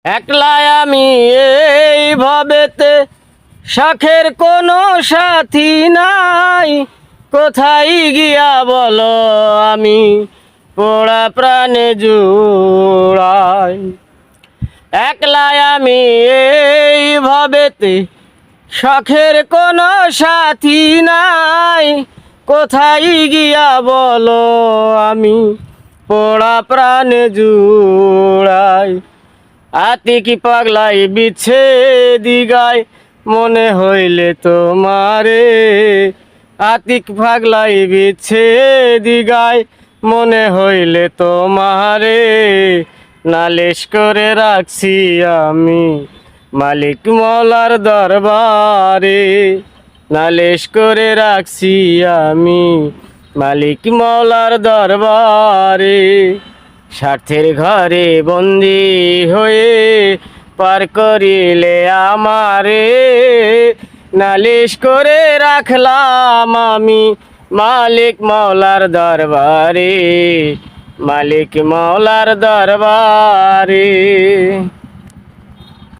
একলাই আমি এই ভবেতে, শখের কোনো সাথী নাই। কোথায় গিয়া বলো আমি পোড়া প্রাণে জুড়াই। একলাই আমি এই ভবেতে, শখের কোনো সাথী নাই। কোথায় গিয়া বলো আমি পোড়া প্রাণে জুড়াই। আতিক পাগলাই বিচ্ছেদি গায় মনে হইলে তোমারে। আতিক পাগলাই বিচ্ছেদি গায় মনে হইলে তোমারে। নালিশ করে রাখছি আমি মালিক মৌলার দরবারে। নালিশ করে রাখছি আমি মালিক মৌলার দরবারে। স্বার্থের ঘরে বন্দি হয়ে পার করিলে আমারে। নালিশ করে রাখলাম আমি মালিক মৌলার দরবারে। মালিক মৌলার দরবারে।